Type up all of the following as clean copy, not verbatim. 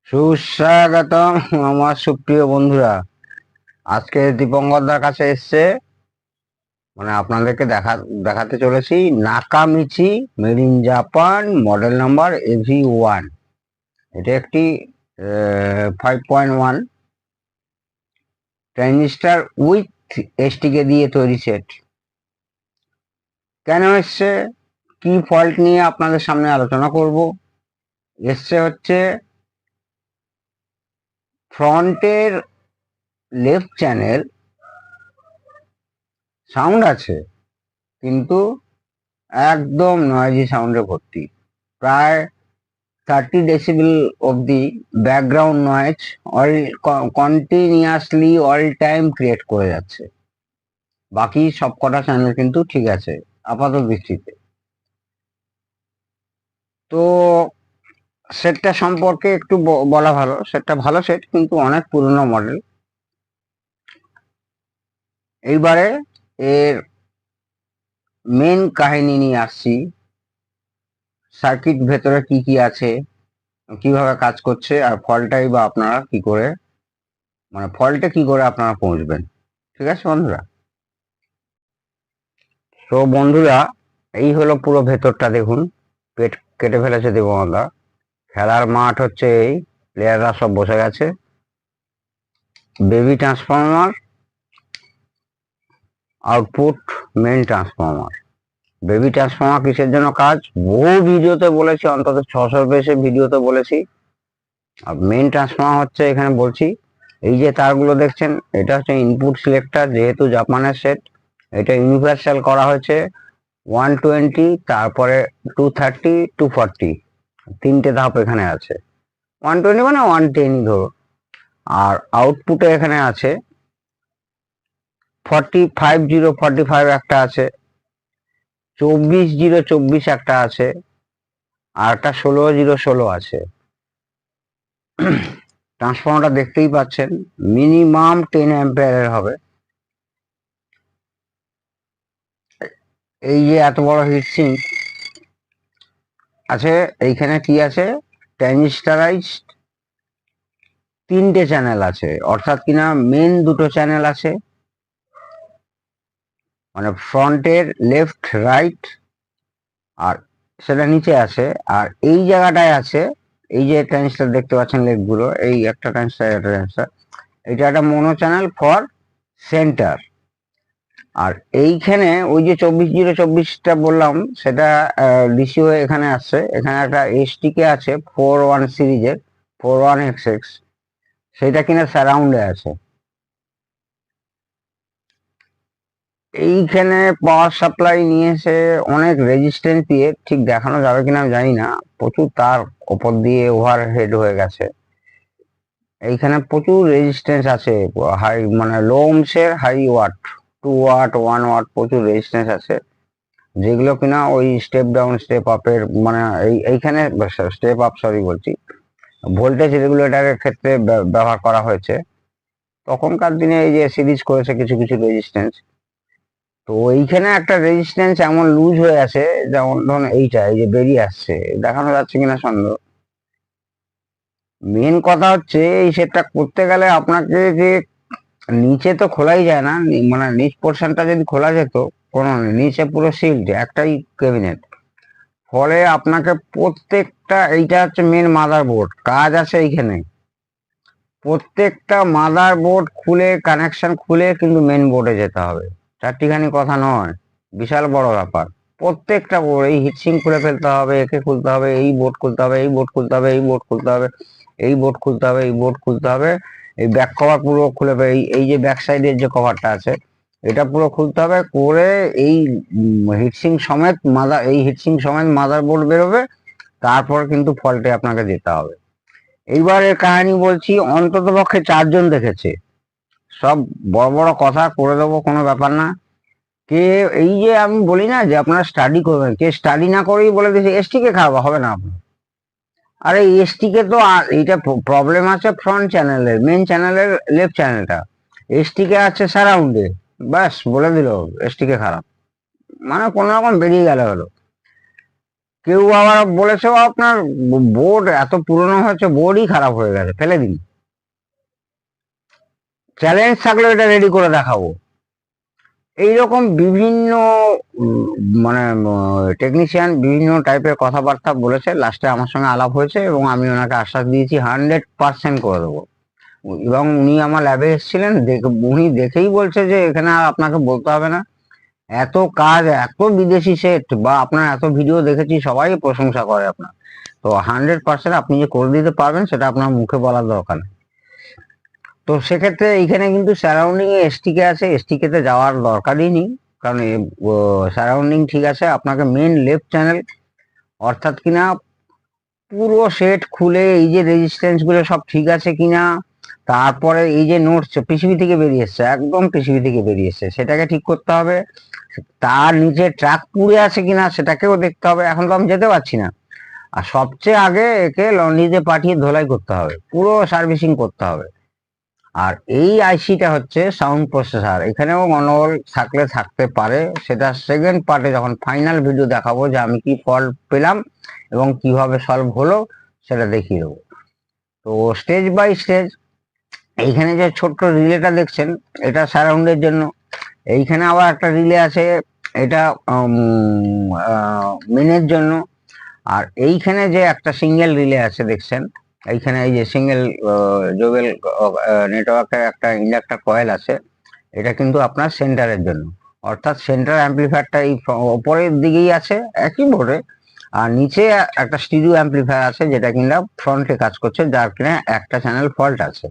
সুস্বাগতম আমার সুপ্রিয় বন্ধুরা। আজকে দীপঙ্করদার কাছে এসছে, মানে আপনাদেরকে দেখাতে চলেছি Nakamichi made in Japan, model number AV1। এটা একটি 5.1 ট্রানজিস্টার উইথ এসটিকে দিয়ে তৈরি সেট। কেন এসছে, কি ফল্ট নিয়ে আপনাদের সামনে আলোচনা করব। এসছে হচ্ছে ফ্রন্টের লেফট চ্যানেল সাউন্ড আছে, কিন্তু একদম নয়েজি সাউন্ডে ভর্তি। প্রায় 30 ডেসিবেল অবধি background noise all continuously all time create করে যাচ্ছে। বাকি সব কটা চ্যানেল কিন্তু ঠিক আছে আপাত দৃষ্টিতে। তো সেটটা সম্পর্কে একটু বলা ভালো। সেটটা ভালো সেট, কিন্তু অনেক পুরনো মডেল। এইবারে এর মেন কাহিনী নিয়ে আসছি। সার্কিট ভেতরে কি কি আছে, কিভাবে কাজ করছে, আর ফল্টটাই বা আপনারা কি করে, মানে ফল্টে কি করে আপনারা পৌঁছবেন। ঠিক আছে বন্ধুরা? তো বন্ধুরা, এই হলো পুরো ভেতরটা। দেখুন, পেট কেটে ফেলেছে দেবমালা। খেলার মাঠ হচ্ছে এই, প্লেয়াররা সব বসে গেছে। Baby transformer, output main transformer. Baby transformer কিসের জন্য কাজ, বহু ভিডিওতে বলেছি, অন্তত 600 বেশি ভিডিওতে বলেছি। আর মেন ট্রান্সফরমার হচ্ছে, এখানে বলছি, এই যে তারগুলো দেখছেন, এটা হচ্ছে ইনপুট সিলেক্টর। যেহেতু জাপানের সেট, এটা ইউনিভার্সাল করা হয়েছে 120, তারপরে 230, 240, তিনটে ধাপ এখানে আছে। 120 মানে 110 ধরো। আর আউটপুটে এখানে আছে 45 একটা আছে, 24 একটা আছে, আর একটা 16 আছে। ট্রান্সফর্মারটা দেখতেই পাচ্ছেন, মিনিমাম 10 অ্যাম্পিয়ারের হবে। এই যে এত বড় হিটসিঙ্ক আছে, এইখানে কি আছে, ট্রানজিস্টারাইজড তিনটে চ্যানেল আছে। অর্থাৎ কিনা মেন দুটো চ্যানেল আছে, মানে ফ্রন্টের লেফট রাইট, আর সেটা নিচে আছে। আর এই জায়গাটায় আছে, এই যে ট্রানজিস্টার দেখতে পাচ্ছেন লেগগুলো, এই একটা ট্রানজিস্টার, একটা ট্রানজিস্টার, এটা একটা মোনো চ্যানেল ফর সেন্টার। আর এইখানে ওই যে 24 0 24টা বললাম, সেটা ডিসি হয়ে এখানে আসছে। এখানে একটা এসটিকে আছে 41 সিরিজের, 41XX, সেটা কিনা সারাউন্ডে আছে। এইখানে পাওয়ার সাপ্লাই নিয়ে এসে অনেক রেজিস্ট্যান্স দিয়ে, ঠিক দেখানো যাবে কিনা আমি জানি না, প্রচুর তার ওপর দিয়ে ওভারহেড হয়ে গেছে। এইখানে প্রচুর রেজিস্ট্যান্স আছে, হাই মানে লো ওহমসের, হাই ওয়াট, 2 ওয়াট, 1 ওয়াট, প্রচুর রেজিস্ট্যান্স আছে। যেগুলো কিনা ওই স্টেপ ডাউন স্টেপ আপের, মানে এইখানে স্টেপ আপ, সরি বলছি, ভোল্টেজ রেগুলেটরের ক্ষেত্রে ব্যবহার করা হয়েছে। তখনকার দিনে এই যে সিরিজ করেছে কিছু কিছু রেজিস্ট্যান্স। তো এইখানে একটা রেজিস্ট্যান্স এমন লুজ হয়ে আছে, যেমন ধরুন এইটা, এই যে বেরিয়ে আসছে, দেখানো যাচ্ছে কিনা সন্দেহ। মেন কথা হচ্ছে, এই সেটটা করতে গেলে আপনাকে যে নিচে তো খোলাই যায় না, মানে নিচ পোর্শনটা যদি খোলা যেত, কোনো নিচে পুরো সিল্ড, একটাই ক্যাবিনেট। ফলে আপনাকে প্রত্যেকটা, এইটা হচ্ছে মেন মাদার বোর্ড, কাজ আছে এইখানে। প্রত্যেকটা মাদার বোর্ড খুলে, কানেকশন খুলে কিন্তু মেন বোর্ডে যেতে হবে। চারটিখানি কথা নয়, বিশাল বড় ব্যাপার। প্রত্যেকটা বোর্ড, এই হিটসিং খুলে ফেলতে হবে, একে খুলতে হবে, এই বোর্ড খুলতে হবে, এই বোর্ড খুলতে হবে, এই বোর্ড খুলতে হবে, এই বোর্ড খুলতে হবে, এই বোর্ড খুলতে হবে, এই ব্যাক কভার পুরো খুলে, এই যে ব্যাক সাইডের যে কভারটা আছে, এটা পুরো খুলতে হবে করে, এই হিটসিং সমেত মাদার বোর্ড বেরোবে। তারপর কিন্তু ফল্টে আপনাকে যেতে হবে। এইবারের কাহিনী বলছি, অন্তত পক্ষে 4 জন দেখেছে। সব বড় বড় কথা করে দেবো, কোনো ব্যাপার না। কে, এই যে আমি বলি না যে আপনারা স্টাডি করবেন, কে স্টাডি না করেই বলে দিয়েছে এসটিকে খাওয়া হবে না আপনার। আরে এসটিকে তো, এইটা প্রবলেম আছে ফ্রন্ট চ্যানেলের, মেন চ্যানেলের লেফট চ্যানেলটা, এসটিকে আছে সারাউন্ডে, ব্যাস বলে দিল এসটিকে খারাপ, মানে কোনো রকম বেরিয়ে গেল হলো। কেউ আবার বলেছে আপনার বোর্ড এত পুরনো হয়েছে, বোর্ডই খারাপ হয়ে গেছে, ফেলে দিন। চ্যালেঞ্জ থাকলে এটা রেডি করে দেখাবো। এইরকম বিভিন্ন মানে টেকনিশিয়ান বিভিন্ন টাইপের কথাবার্তা বলেছে, লাস্টে আমার সঙ্গে আলাপ হয়েছে এবং আমি ওনাকে আশ্বাস দিয়েছি 100% করে দেবো। এবং উনি আমার ল্যাবে এসেছিলেন, উনি দেখেই বলছে যে এখানে আর আপনাকে বলতে হবে না, এত কাজ, এত বিদেশি সেট বা আপনার এত ভিডিও দেখেছি, সবাই প্রশংসা করে আপনার। তো 100% আপনি যে করে দিতে পারবেন সেটা আপনার মুখে বলার দরকার নেই। তো সেক্ষেত্রে এইখানে কিন্তু সারাউন্ডিং এ এসটিকে আছে, এসটিকে তে যাওয়ার দরকারই নেই, কারণ সারাউন্ডিং ঠিক আছে। আপনাকে মেন লেফট চ্যানেল অর্থাৎ কিনা পুরো সেট খুলে এই যে রেজিস্ট্যান্স গুলো সব ঠিক আছে কিনা, তারপরে এই যে নোটস পিসিবি থেকে বেরিয়ে এসছে, একদম পিসিবি থেকে বেরিয়ে এসছে, সেটাকে ঠিক করতে হবে। তার নিচে ট্রাক পুড়ে আছে কিনা সেটাকেও দেখতে হবে। এখন তো আমি যেতে পারছি না, আর সবচেয়ে আগে একে লন্ড্রিতে পাঠিয়ে ধোলাই করতে হবে, পুরো সার্ভিসিং করতে হবে। আর এই আইসিটা হচ্ছে সাউন্ড প্রসেসর, এখানেও গন্ডগোল থাকলে থাকতে পারে, সেটা সেকেন্ড পার্টে যখন ফাইনাল ভিডিও দেখাবো যে আমি কি ফল্ট পেলাম এবং কিভাবে সলভ হলো সেটা দেখিয়ে দেবো। তো স্টেজ বাই স্টেজ, এইখানে যে ছোট্ট রিলেটা দেখছেন এটা সারাউন্ডের জন্য, এইখানে আবার একটা রিলে আছে, এটা মেনের জন্য। আর এইখানে যে একটা সিঙ্গেল রিলে আছে দেখছেন, এইখানে এই যে সিঙ্গেল জোবেল নেটওয়ার্কের একটা ইন্ডাক্টর কয়েল আছে, এটা কিন্তু আপনার সেন্টারের জন্য, অর্থাৎ সেন্টার অ্যাম্পলিফায়ারটা এই ওপরের দিকেই আছে একই বোর্ডে, আর নিচে একটা স্টিরিও অ্যাম্পলিফায়ার আছে যেটা কিনা ফ্রন্টে কাজ করছে, যার কিনা একটা চ্যানেল ফল্ট আছে।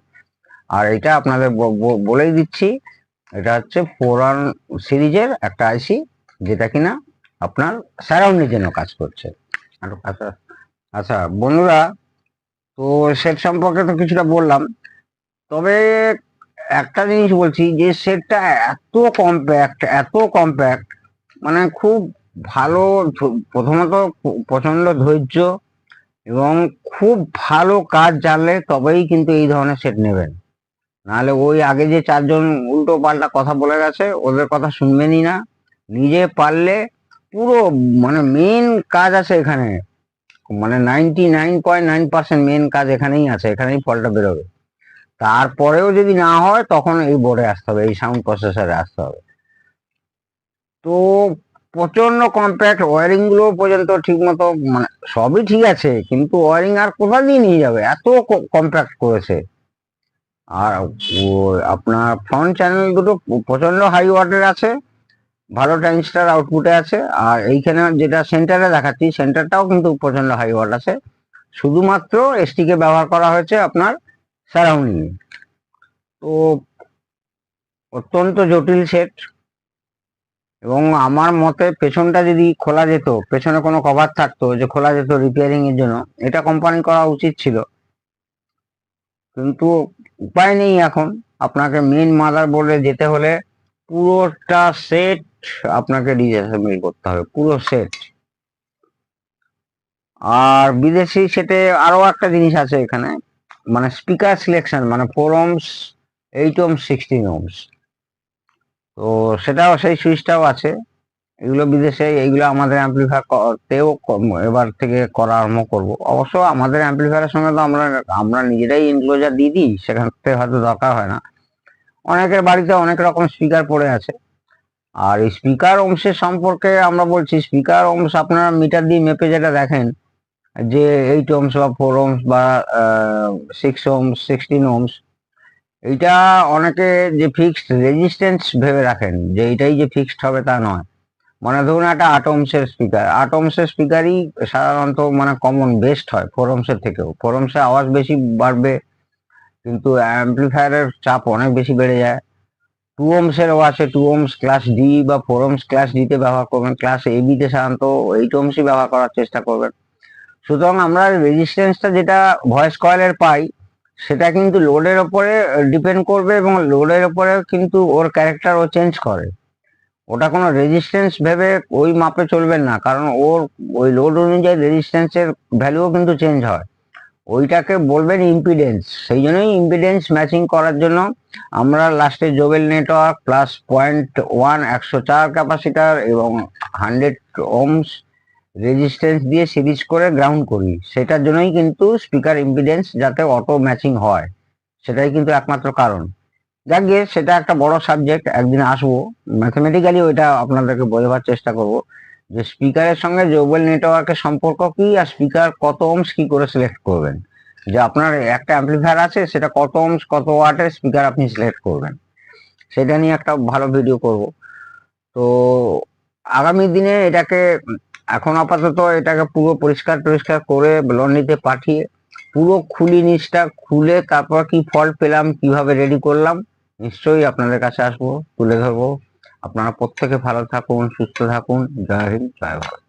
আর এটা আপনাদের বলেই দিচ্ছি, এটা হচ্ছে 4 সিরিজের একটা আইসি, যেটা কিনা আপনার সারাউন্ডের জন্য কাজ করছে। আচ্ছা আচ্ছা বন্ধুরা, তো সেট সম্পর্কে তো কিছুটা বললাম, তবে একটা জিনিস বলছি যে সেটটা এত কম্প্যাক্ট, মানে খুব ভালো। প্রথমত প্রচন্ড ধৈর্য এবং খুব ভালো কাজ জানলে তবেই কিন্তু এই ধরনের সেট নেবেন, নাহলে ওই আগে যে 4 জন উল্টো পাল্টা কথা বলে গেছে ওদের কথা শুনবেনই না। নিজে পারলে পুরো মানে মেন কাজ আছে এখানে, মানে 99.9% মেন কাজ এখানেই আছে, এখানেই ফলটা বেরোবে। তারপরেও যদি না হয় তখন এই বোর্ডে আসতে হবে, এই সাউন্ড প্রসেসরে আসতে হবে। তো প্রচন্ড কম্প্যাক্ট, ওয়ারিং গুলো পর্যন্ত ঠিক মতো, মানে সবই ঠিক আছে, কিন্তু ওয়ারিং আর কোথা দিয়ে নিয়ে যাবে, এত কম্প্যাক্ট করেছে। আর আপনার ফ্রন্ট চ্যানেল দুটো প্রচন্ড হাই ওয়াটের আছে, ভালো ট্রানজিস্টার আউটপুটে আছে। আর এইখানে যেটা সেন্টারে দেখাচ্ছি, সেন্টারটাও কিন্তু প্রচন্ড হাই ওয়াট আছে, শুধুমাত্র এসটি কে ব্যবহার করা হয়েছে আপনার সারাউন্ডিং। তো অত্যন্ত জটিল সেট, এবং আমার মতে পেছনটা যদি খোলা যেত, পেছনে কোনো কভার থাকতো যে খোলা যেত রিপেয়ারিং এর জন্য, এটা কোম্পানি করা উচিত ছিল, কিন্তু উপায় নেই। এখন আপনাকে মেন মাদার বোর্ডে যেতে হলে পুরোটা সেট আপনাকে ডিসঅ্যাসেম্বল করতে হবে, পুরো সেট। আর বিদেশি সেটে আরো একটা জিনিস আছে এখানে, মানে স্পিকার সিলেকশন, মানে 4 ohms, 8 ohms, 16 ohms, তো সেটাও সেই সুইচটাও আছে। এগুলো বিদেশে, এইগুলো আমাদের অ্যাম্পলিফায়ারতেও এবার থেকে করা আরম্ভ করব। অবশ্য আমাদের অ্যাম্পলিফায়ারের সঙ্গে তো আমরা নিজেরাই এনক্লোজার দিয়ে দিই, সেখান থেকে হয়তো দরকার হয় না। অনেকের বাড়িতে অনেক রকম স্পিকার পড়ে আছে। আর এই স্পিকার ওমসের সম্পর্কে আমরা বলছি, স্পিকার ওমস আপনারা মিটার দিয়ে মেপে যেটা দেখেন যে 8 ohms বা 4 ohms বা 6 ohms, 16 ohms, এইটা অনেকে যে ফিক্সড রেজিস্ট্যান্স ভেবে রাখেন যে এটাই যে ফিক্সড হবে তা নয়। মানে ধরুন একটা 8 ohms-এর স্পিকার, 8 ohms-এর স্পিকারই সাধারণত মানে কমন বেস্ট হয় 4 ohms-এর থেকেও। 4 ohms-এ আওয়াজ বেশি বাড়বে, কিন্তু অ্যাম্পলিফায়ারের চাপ অনেক বেশি বেড়ে যায়। 2 ohms-এরও আছে, 2 ohms ক্লাস ডি বা 4 ohms ক্লাস ডি-তে ব্যবহার করবেন, ক্লাস এ বি-তে সাধারণত 8 ohms-ই ব্যবহার করার চেষ্টা করবেন। সুতরাং আমরা রেজিস্ট্যান্সটা যেটা ভয়েস কয়েলের পাই সেটা কিন্তু লোডের ওপরে ডিপেন্ড করবে, এবং লোডের ওপরে কিন্তু ওর ক্যারেক্টার ও চেঞ্জ করে। ওটা কোনো রেজিস্ট্যান্স ভেবে ওই মাপে চলবেন না, কারণ ওর ওই লোড অনুযায়ী রেজিস্ট্যান্সের ভ্যালুও কিন্তু চেঞ্জ হয়। ওইটাকে বলবেন ইম্পিডেন্স, সেই জন্যই ইম্পিডেন্স ম্যাচিং করার জন্য আমরা লাস্টে জোবেল নেটওয়ার্ক প্লাস 0.1 104 ক্যাপাসিটার এবং 100 ohms রেজিস্ট্যান্স দিয়ে সিরিজ করে গ্রাউন্ড করি, সেটার জন্যই কিন্তু স্পিকার ইম্পিডেন্স যাতে অটো ম্যাচিং হয়, সেটাই কিন্তু একমাত্র কারণ। যাক গিয়ে, সেটা একটা বড় সাবজেক্ট, একদিন আসবো ম্যাথমেটিক্যালি ওইটা আপনাদেরকে বোঝাবার চেষ্টা করব যে স্পিকারের সঙ্গে জোবেল নেটওয়ার্কের সম্পর্ক কি, আর স্পিকার কত ওমস কি করে সিলেক্ট করবেন, যে আপনার একটা অ্যাম্পলিফায়ার আছে সেটা কত ওমস কত ওয়াটের স্পিকার আপনি সিলেক্ট করবেন, সেটা নিয়ে একটা ভালো ভিডিও করব। তো আগামী দিনে এটাকে, এখন আপাতত এটাকে পুরো পরিষ্কার টরিষ্কার করে লন্ড্রিতে পাঠিয়ে পুরো খুলি, নিচটা খুলে তারপর কি ফল্ট পেলাম, কিভাবে রেডি করলাম, নিশ্চয়ই আপনাদের কাছে আসবো, তুলে ধরবো। আপনারা প্রত্যেকে ভালো থাকুন, সুস্থ থাকুন। জয় হিন্দ, জয় ভারত।